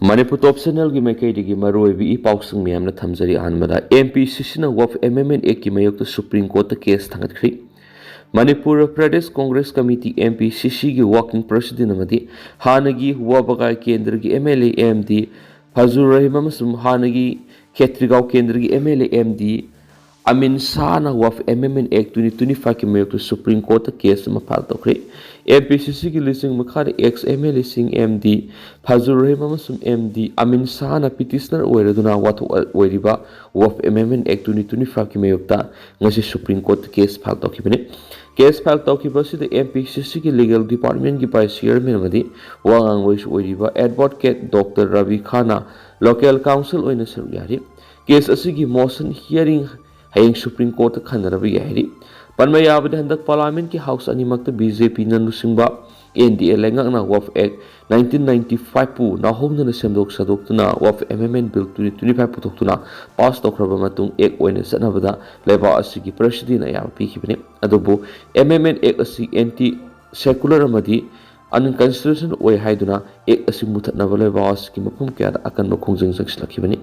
Manipur top channel gi mai kai digi maroi bi pausung miam na thamjari anmada MPCC na waf amendment ek ki mayok to Supreme Court ta case thangat khri Manipur Pradesh Congress Committee MPCC gi working president amadi hanagi wabagai kendra gi MLA MD Hazur Rahim amasum hanagi Khetrigau kendra gi MLA MD Amin Sana waf amendment act 2025 ki mayok to Supreme Court ta case ma phal to khri MPCC की listing मखाद ex MLA Singh MD Hazur Rahim amasum MD Amin Sana petitioner oiraduna watho oiriba waf amendment act 2025 ki mayokta ngasi Supreme Court case file tokibane case file tokiba sida MPCC ki legal department ki vice chairman amadi wangang voice oiriba advocate Dr. Ravi Khana local council oina saru yari case asigi motion hearing haying Supreme Court khanarabi yari Panmaya Abadhandak Parliament ki House Animakta BJP Nanusingba NDA Lengakna Waf Act 1995 pu Nahom na Semdok Sadoktuna Waf Amendment Bill 2025 Putoktuna Pass Tokraba Matung Ek Oina Sanabada Leba Asigi President Ayam Pikibine Adobo Amendment Ek Asi Anti Secular Amadi Unconstitutional Way Haiduna Ek Asi Mutat Navaleva Asiki Mapum Kaya Akan Nokongjang Sakslakibane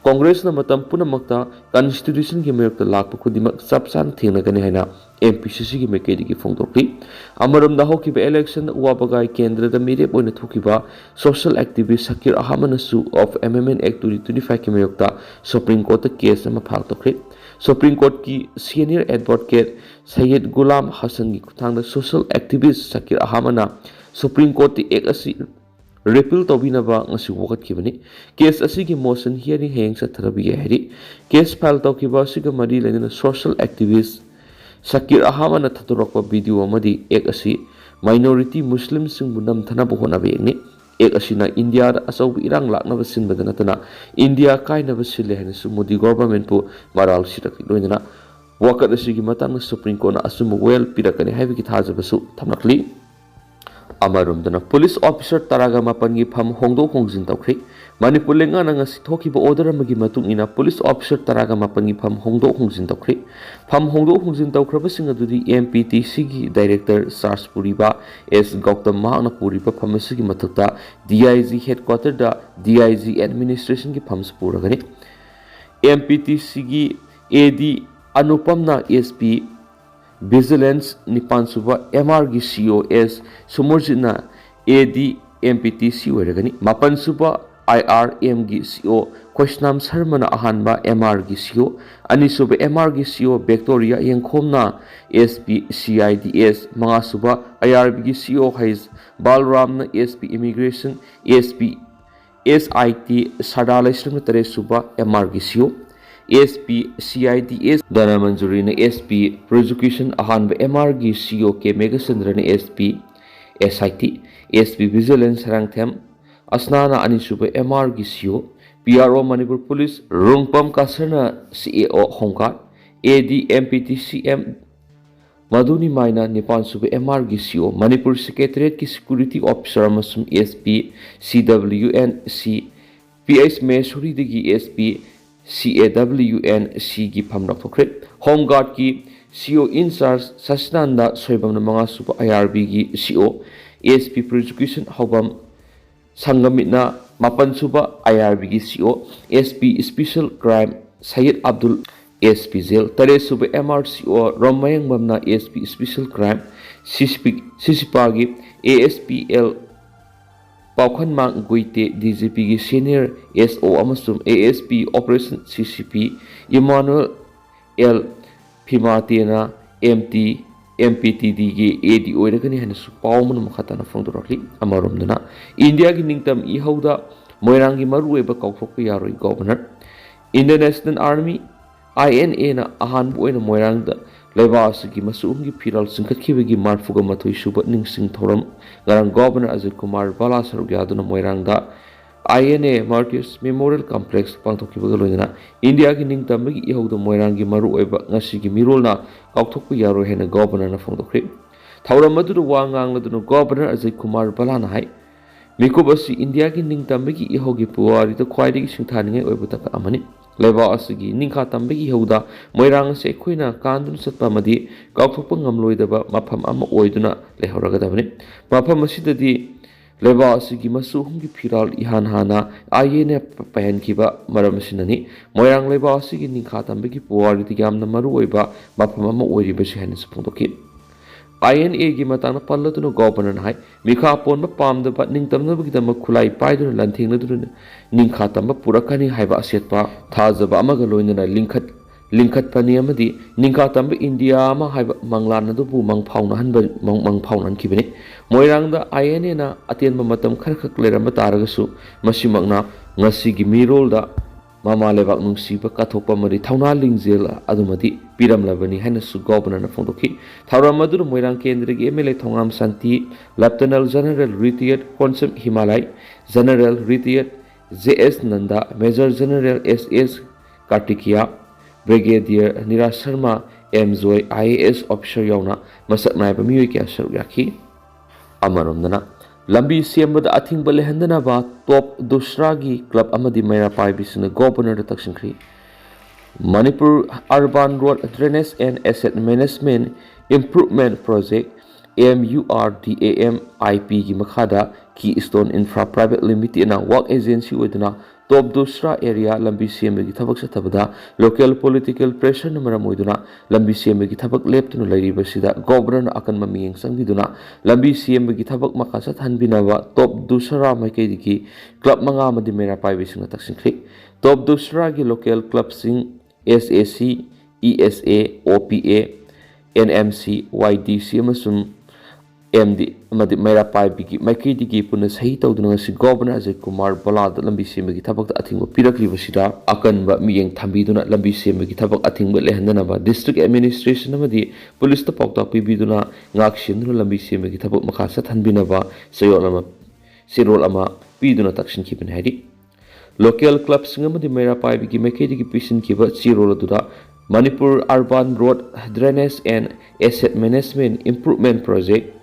Congress na matam punamakta constitution ki mayokta lakpa khudimak sapsan thenagani haina MPCC ki mekedi ki phongdokli amaram da hokiba election wabagai kendra da mirep oina thukiba social activist Sakir Ahamanasu of Amendment Act 2025 ki mayokta Supreme Court case ma phal tokri Supreme Court ki senior advocate Sayyid Gulam Hassan ki kuthangda social activist Sakir Ahamana Supreme Court ti ek asi repeal tobinaba ngasi wakat kibani case asigi motion hearing heng sa tharabi yahri case file tokiba siga mari lenina social activist Sakir Ahamana thaturokpa video amadi ek asi minority muslim sing bunam thana bohona begni ek asina India da asaw irang lakna basin badana tana India kaina basile hen su Modi government pu maral sirak loina wakat asigi matang Supreme Court na asum well pirakani haibi ki thajabasu thamnakli Amarumdana police officer taraga mapangi pham hongdo hongjin tawkhri Manipur lenga nanga sithokiba order amagi matung ina police officer taraga mapangi pham hongdo hongjin tawkhri pham hongdo hongjin tawkhraba sing adudi MPTC gi director Sars Puriba S Gautam Mahana Puriba phamasi gi mathukta DIG headquarter da DIG administration gi pham spuragani MPTC gi AD Anupamna SP Vigilance Nipansuba MR gi COS Sumurjina AD MPTC oiragani Mapansuba IRM gi CO Questionam Sarmana Ahanba MR gi CO Anisuba MR gi CO Victoria Yengkhomna SP CIDS Mangasuba IRB gi CO Hais Balramna SP Immigration SP SIT Sadalaisram Teresuba MR gi CO SP CIDS Dana Manjurina SP Prosecution Ahanba MRG CO K Megasandran SP SIT SP Vigilance Rangthem Asnana Anisuba MRG CO PRO Manipur Police Rungpam Kasana CAO Hongkat AD MPTCM Maduni Maina Nipan Suba MRG CO Manipur Secretariat ki Security Officer Amasum SP CWNC PS Mesuri Digi SP CAWNC की फमरक थोखरे home guard की CO in charge ससनांदा Soibam मंगा सुप IRB की CO ASP prosecution Haobam संगमिना मापन सुप IRB की CO SP special crime Sayyid Abdul ASP jail तरे सुप MRCO रोमयंग Bamna ASP special crime CCPA की ASPL Paukhan Mang Guite DGP ki senior SO amasum ASP Operation CCP Emmanuel L Phimatena MT MPTD ki AD oiragani hanasu pawmun makhatana phongdorakli amaromdana India ki ningtam ihauda moirangi marueba kauthokpa yaroi governor International Army INA na ahanbu oina moirangda Lebas ki masumgi piral singkatkhibagi marfuga mathoi suba ningsing thoram garang governor Ajit Kumar Bala Sarugyaduna moirangda INA Martyrs Memorial Complex pangthokkibaga loina India ki ningtamagi ihauda moirangi maru oiba ngasi ki mirolna kauthokpa yaro hena governor na phongdokhri thoram madu wangangladuna governor Ajit Kumar Bala na hai mikobasi India ki ningtamagi ihogi puari to khwaidigi singthaningai oibata amani Leba asigi ningkha tambagi hauda moirang se khoina kandun satpa madi kaukthokpa ngamloidaba mafam ama oiduna lehoragadabani mafam asidadi लेबा असिगी मसुहुंगी फिराल इहान हाना आयेने पहन किबा मरम सिननी मोयरांग लेबा असिगी निखा तंबेगी पुवारी यामना मरु ओइबा मफम अमा ओइरिबसि हाइना सुफोंदोखि INA की Matang पल्लदुन governor high Milkha पोन पामदब निंगतमनबगीदम खुलाई पाइदुन लंथेंगनदुन निंखा तंब पुरकनी हाइबा असेतपा थाजब अमग लोइनना लिंखतपनी अमदी निंखा तंब India अमा हाइबा मंगलानदुबु मंगफाउननखिबने मोइरांगदा INA ना अतेनब मतम खरखक लेरम तारगसु मसिमगना ngasiगी मिरोलदा Mama lebak nungsiba kathokpa mari thauna lingzel adumadi piramlabani hainasu governor phongdoki thauramadu moirang kendrigi MLA thongam santi Lieutenant General Retired Konsem Himalay General Retired JS Nanda Major General SS Kartikia Brigadier Nira Sharma M Joy IAS officer yauna masak naiba miyoi kya saruyaki amaromdana lambi sembada athingba lehandanaba top dusragi club amadi maira paibisina governor da takshinkri Manipur Urban Road Drainage and Asset Management Improvement Project MURDAM IP gi makhada Keystone Infra Private Limited na work agency wedna top dusra area lambi sembagi thabak satabada local political pressure na maramoiduna lambi sembagi thabak leptuna lairibasida governor akan mamiyeng sangbiduna lambi sembagi thabak makasa thanbinawa top dusra maikaidiki club manga amadi mera paibisina taksinkri top dusra gi local club sing SAC ESA OPA NMC YDC amasum MD amadi maira paibigi maikidigi puna sahi tawduna ngasi governor Ajay Kumar Balad lambi semagi thabak athingba pirakliba sida akanba miyeng thambiduna lambi semagi thabak athingba lehandanaba district administration amadi police ta pawta pibiduna ngakshinduna lambi semagi thabak makasa thanbinaba sirol ama piduna takshin kibin haidi local clubs ngamadi maira paibigi maikidigi pisin kiba sirol aduda Manipur Urban Road Drainage and Asset Management Improvement Project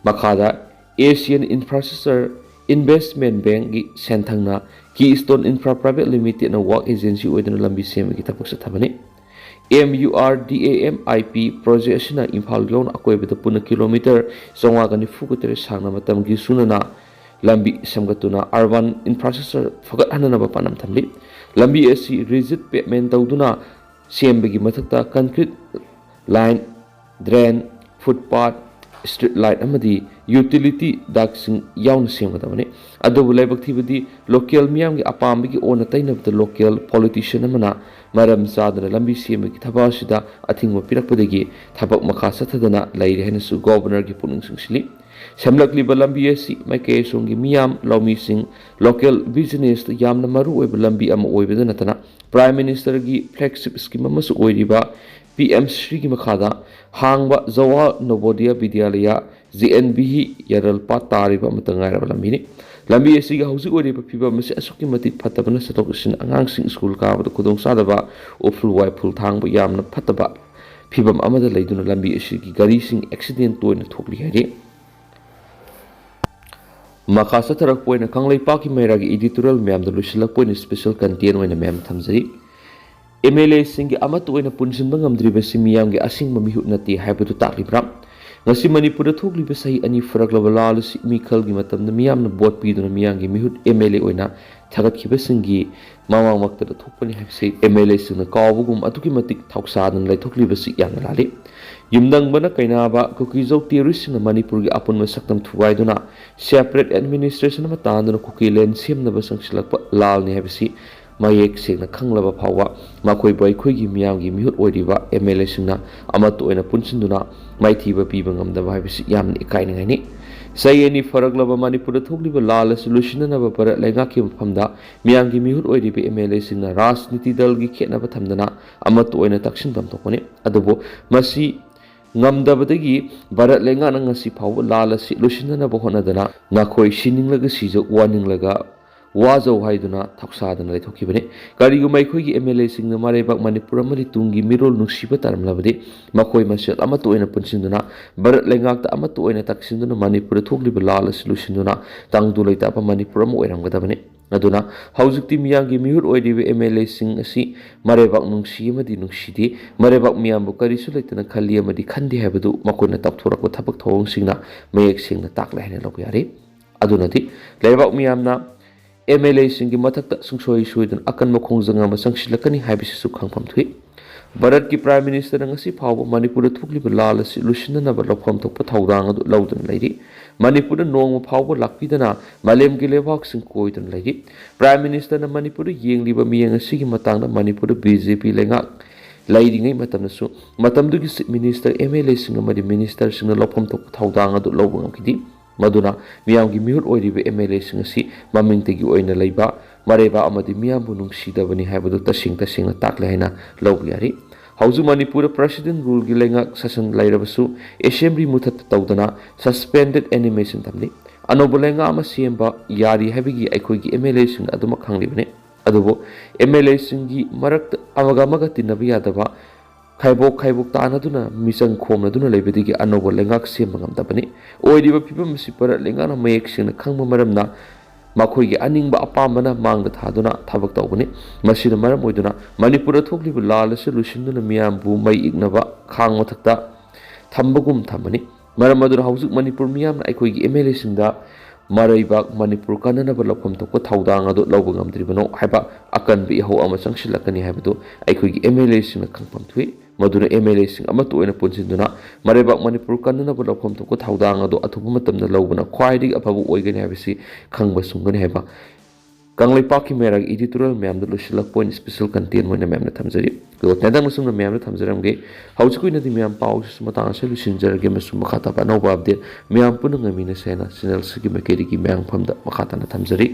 Makada Asian Infrastructure Investment Bank gi senthangna Keystone Infra Private Limited na work agency wedna lambi semagi thapak sathabani MURDAM IP project asina Imphal Lone akoibada puna kilometer songwa gani fukutere sangna matam gi sunana lambi samgatuna urban infrastructure fagat hanana ba panam thamli lambi asi rigid pavement tawduna sembagi mathakta concrete line drain footpath street light amadi utility ductsing yauna semgadabane adubu laibak thibadi local miyam gi apambi gi ona tainabda local politician amana maram sadana lambi semagi thabasida athingma pirakpadagi thabak makha sathadana laire hainasu governor gi puning singshili semlakliba lambi asi maike songi miyam lawmi sing local business yamna maru oiba lambi ama oibada natana prime minister gi flagship scheme amasu oiriba PM Shri ki makhada hangba zawa Novodia Vidyalaya ZNB yaral pa tariba matangai ra lambi lambi asi ga hausi ori pa piba masi asuki mati phatabana satok sin angang sing school ka ba khudong sadaba oful wai phul thang ba yamna phataba phibam amada leiduna lambi asi ki gari sing accident toina thokli hari makasa tarak poina kanglai pa ki maira gi editorial mem da lusilak poina special content oina mem thamjari MLA singi amatu oina punsin bangam dribasi miyamgi asing mamihut nati haibatu taklibra ngasi Manipur da thokliba sahi ani faraglaba lalasi mikhalgi matamna miyamna bot piduna miyamgi mihut MLA oina thagatkiba singi mamang makta da thokpani haibsi MLA singna kawbugum atuki matik thoksadan lai thokliba si yamna lali yumdang bana kainaba Kukizau terrorist singna Manipur gi apun masaktam thuwaiduna separate administration ma tanduna Kukiland semnaba sangsilakpa lalni haibsi mayek singna khanglaba phawa makoi bai khoigi miyamgi mihut oiriba MLA singna amatu oina punsinduna maithiba piba ngamdaba haibisi yamni ikainingai ni sayeni faraglaba Manipur da thokliba lal solution na ba para lengaki maphamda miyamgi mihut oiriba MLA singna rajniti dalgi khetnaba thamdana amatu oina taksin bamtokone adubo masi ngamdabadagi barat lenga na ngasi phawa lal solution na ba honadana nakhoi sininglaga sija warninglaga wazau haiduna thaksadana leithokibane karigu maikhoigi MLA singna marebak Manipur amari tungi mirol nusiba taramlabadi makoi masel amatu oina punsinduna barat lengakta amatu oina taksinduna Manipur thokliba lal solutionuna tangdu leita pa Manipur am oiramgadabane aduna haujukti miyangi mihur oiribe MLA sing asi marebak nungsi amadi nungsidi marebak miyambu karisu leitana khali amadi khandi habadu makona takthorako thabak thong singna mayek singna takla hena logyari ꯑꯗꯨꯅꯗꯤ ꯂꯩꯕꯥꯛ ꯃꯤꯌꯥꯝꯅ MLA ꯁꯤꯡꯒꯤ ꯃꯊꯛꯇ ꯁꯨꯡꯁꯣꯏ ꯁꯣꯏꯗꯅ ꯑꯀꯟꯕ ꯈꯣꯡꯖꯪ ꯑꯃ ꯆꯪꯁꯤꯜꯂꯛꯀꯅꯤ ꯍꯥꯏꯕꯁꯤꯁꯨ ꯈꯪꯐꯝ ꯊꯣꯛꯏ ꯚꯥꯔꯠꯀꯤ ꯄ꯭ꯔꯥꯏꯝ ꯃꯤꯅꯤꯁꯇꯔꯅ ꯉꯁꯤ ꯐꯥꯎꯕ ꯃꯅꯤꯄꯨꯔꯗ ꯊꯣꯛꯂꯤꯕ ꯂꯥꯜ ꯑꯁꯤ ꯂꯣꯏꯁꯤꯟꯅꯅꯕ ꯂꯧꯐꯝ ꯊꯣꯛꯄ ꯊꯧꯗꯥꯡ ꯑꯗꯨ ꯂꯧꯗꯨꯅ ꯂꯩꯔꯤ ꯃꯅꯤꯄꯨꯔꯗ ꯅꯣꯡꯃ ꯐꯥꯎꯕ ꯂꯥꯛꯄꯤꯗꯅ ꯃꯥꯂꯦꯝꯒꯤ ꯂꯩꯕꯥꯛꯁꯤꯡ ꯀꯣꯏꯗꯨꯅ ꯂꯩꯔꯤ ꯄ꯭ꯔꯥꯏꯝ ꯃꯤꯅꯤꯁꯇꯔꯅ ꯃꯅꯤꯄꯨꯔꯗ ꯌꯦꯡꯂꯤꯕ ꯃꯤꯠꯌꯦꯡ ꯑꯁꯤꯒꯤ ꯃꯇꯥꯡꯗ ꯃꯅꯤꯄꯨꯔꯗ BJP ꯂꯩꯉꯥꯛ ꯂꯩꯔꯤꯉꯩ ꯃꯇꯝꯗꯁꯨ ꯃꯇꯝꯗꯨꯒꯤ ꯆꯤꯞ ꯃꯤꯅꯤꯁꯇꯔ MLA ꯁꯤꯡ ꯑꯃꯗꯤ ꯃꯤꯅꯤꯁꯇꯔꯁꯤꯡꯅ ꯂꯧꯐꯝ ꯊꯣꯛꯄ ꯊꯧꯗꯥꯡ ꯑꯗꯨ ꯂꯧꯕ ꯉꯝꯈꯤꯗꯦ ꯃꯗꯨꯅ ꯃꯤꯌꯥꯝꯒꯤ ꯃꯤꯍꯨꯠ ꯑꯣꯏꯔꯤꯕ MLA ꯁꯤꯡ ꯑꯁꯤ ꯃꯃꯤꯡꯇꯒꯤ ꯑꯣꯏꯅ ꯂꯩꯕ ꯃꯔꯩꯕꯥꯛ ꯑꯃꯗꯤ ꯃꯤꯌꯥꯝꯕꯨ ꯅꯨꯡꯁꯤꯗꯕꯅꯤ ꯍꯥꯏꯕꯗꯨ ꯇꯁꯦꯡꯅ ꯇꯥꯛꯂꯦ ꯍꯥꯏꯅ ꯂꯧꯕ ꯌꯥꯔꯤ ꯍꯧꯖꯤꯛ ꯃꯅꯤꯄꯨꯔꯗ ꯄ꯭ꯔꯦꯁꯤꯗꯦꯟꯠ ꯔꯨꯜꯒꯤ ꯂꯩꯉꯥꯛ ꯁꯥꯁꯟ ꯂꯩꯔꯕꯁꯨ ꯑꯦꯁꯦꯝꯕ꯭ꯂꯤ ꯃꯨꯊꯠ ꯇꯧꯗꯅ ꯁꯁꯄꯦꯟꯗꯦꯗ ꯑꯦꯅꯤꯃꯦꯁꯟ ꯊꯝꯂꯤ ꯑꯅꯧꯕ ꯂꯩꯉꯥꯛ ꯑꯃ ꯁꯦꯝꯕ ꯌꯥꯔꯤ ꯍꯥꯏꯕꯒꯤ ꯑꯩꯈꯣꯏꯒꯤ MLA ꯁꯤꯡꯅ ꯑꯗꯨꯃꯛ ꯈꯪꯂꯤꯕꯅꯤ ꯑꯗꯨꯕꯨ MLA ꯁꯤꯡꯒꯤ ꯃꯔꯛꯇ ꯑꯃꯒ ꯇꯤꯟꯅꯕ ꯌꯥꯗꯕ ꯈꯥꯏꯕꯣꯛ ꯇꯥꯅꯗꯨꯅ ꯃꯤꯆꯪ ꯈꯣꯝꯅꯗꯨꯅ ꯂꯩꯕꯗꯒꯤ ꯑꯅꯧꯕ ꯂꯩꯉꯥꯛ ꯁꯦꯝꯕ ꯉꯝꯗꯕꯅꯤ ꯑꯣꯏꯔꯤꯕ ꯐꯤꯕꯝ ꯑꯁꯤ ꯚꯥꯔꯠ ꯂꯩꯉꯥꯛꯅ ꯃꯌꯦꯛ ꯁꯦꯡꯅ ꯈꯪꯕ ꯃꯔꯝꯅ ꯃꯈꯣꯏꯒꯤ ꯑꯅꯤꯡꯕ ꯑꯄꯥꯝꯕꯅ ꯃꯥꯡꯗ ꯊꯥꯗꯨꯅ ꯊꯕꯛ ꯇꯧꯕꯅꯤ ꯃꯁꯤꯅ ꯃꯔꯝ ꯑꯣꯏꯗꯨꯅ ꯃꯅꯤꯄꯨꯔꯗ ꯊꯣꯛꯂꯤꯕ ꯂꯥꯜ ꯑꯁꯤ ꯂꯣꯏꯁꯤꯟꯗꯨꯅ ꯃꯤꯌꯥꯝꯕꯨ ꯃꯩ ꯏꯛꯅꯕ ꯈꯥꯡ ꯃꯊꯛꯇ ꯊꯝꯕꯒꯨꯝ ꯊꯝꯕꯅꯤ ꯃꯔꯝ ꯑꯗꯨꯅ ꯍꯧꯖꯤꯛ ꯃꯅꯤꯄꯨꯔ ꯃꯤꯌꯥꯝꯅ ꯑꯩꯈꯣꯏꯒꯤ MLA ꯁꯤꯡꯗ ꯃꯔꯩꯕꯥꯛ ꯃꯅꯤꯄꯨꯔ ꯀꯟꯅꯅꯕ ꯂꯧꯐꯝ ꯊꯣꯛꯄ ꯊꯧꯗꯥꯡ ꯑꯗꯨ ꯂꯧꯕ ꯉꯝꯗ꯭ꯔꯤꯕꯅꯣ ꯍꯥꯏꯕ ꯑꯀꯟꯕ ꯏꯍꯧ ꯑꯃ ꯆꯪꯁꯤꯜꯂꯛꯀꯅꯤ ꯍꯥꯏꯕꯗꯨ ꯑꯩꯈꯣꯏꯒꯤ MLA ꯁꯤꯡꯅ ꯈꯪꯐꯝ ꯊꯣꯛꯏ ꯃꯗꯨꯅ MLA ꯁꯤꯡ ꯑꯃꯠꯇ ꯑꯣꯏꯅ ꯄꯨꯟꯁꯤꯟꯗꯨꯅ ꯃꯔꯩꯕꯥꯛ ꯃꯅꯤꯄꯨꯔ ꯀꯟꯅꯅꯕ ꯂꯧꯐꯝ ꯊꯣꯛꯄ ꯊꯧꯗꯥꯡ ꯑꯗꯨ ꯑꯊꯨꯕ ꯃꯇꯝꯗ ꯂꯧꯕꯅ ꯈ꯭ꯋꯥꯏꯗꯒꯤ ꯑꯐꯕ ꯑꯣꯏꯒꯅꯤ ꯍꯥꯏꯕꯁꯤ ꯈꯪꯕ ꯁꯨꯡꯒꯅꯤ ꯍꯥꯏꯕ ꯀꯪꯂꯩꯄꯥꯛꯀꯤ ꯃꯦꯔꯥꯒꯤ ꯏꯗꯤꯇꯣꯔꯤꯌꯦꯜ ꯃꯌꯥꯝꯗ ꯂꯣꯏꯁꯤꯜꯂꯛꯄ ꯑꯣꯏꯅ ꯁ꯭ꯄꯦꯁꯦꯜ ꯀꯟꯇꯦꯟ ꯑꯣꯏꯅ ꯃꯌꯥꯝꯅ ꯊꯝꯖꯔꯤ ꯑꯗꯨꯒ ꯇꯦꯟꯗꯪꯅ ꯁꯨꯝꯅ ꯃꯌꯥꯝꯅ ꯊꯝꯖꯔꯝꯒꯦ ꯍꯧꯖꯤꯛ ꯑꯣꯏꯅꯗꯤ ꯃꯌꯥꯝ ꯄꯥꯎꯁꯤꯁꯨ ꯃꯇꯥꯡ ꯑꯁꯤ ꯂꯣꯏꯁꯤꯟꯖꯔꯒꯦ ꯑꯃꯁꯨꯡ ꯃꯈꯥ ꯇꯥꯕ ꯑꯅꯧꯕ ꯑꯞꯗꯦꯠ ꯃꯌꯥꯝ ꯄꯨꯟꯅ ꯉꯝꯃꯤꯟꯅꯁꯦ ꯍꯥꯏꯅ ꯆꯦꯅꯦꯜꯁꯤꯒꯤ ꯃꯥꯏꯀꯩꯗꯒꯤ ꯃꯌꯥꯝꯐꯝꯗ ꯃꯈꯥ ꯇꯥꯅ ꯊꯝꯖꯔꯤ